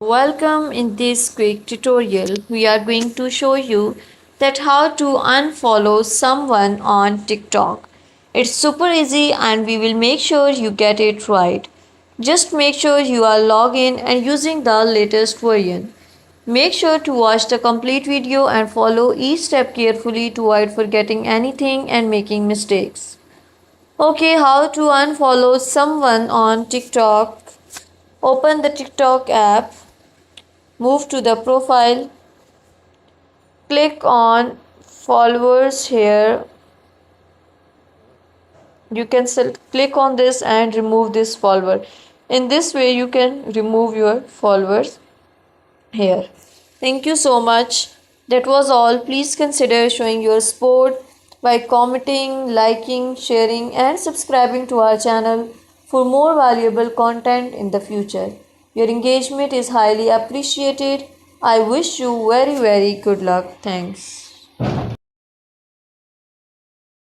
Welcome. In this quick tutorial we are going to show you that how to unfollow someone on TikTok. It's super easy and we will make sure you get it right. Just make sure you are logged in and using the latest version. Make sure to watch the complete video and follow each step carefully to avoid forgetting anything and making mistakes. Okay, how to unfollow someone on TikTok. Open the TikTok app. Move to the profile, click on followers here. You can click on this and remove this follower. In this way you can remove your followers here. Thank you so much. That was all. Please consider showing your support by commenting, liking, sharing and subscribing to our channel for more valuable content in the future. Your engagement is highly appreciated. I wish you very good luck. Thanks.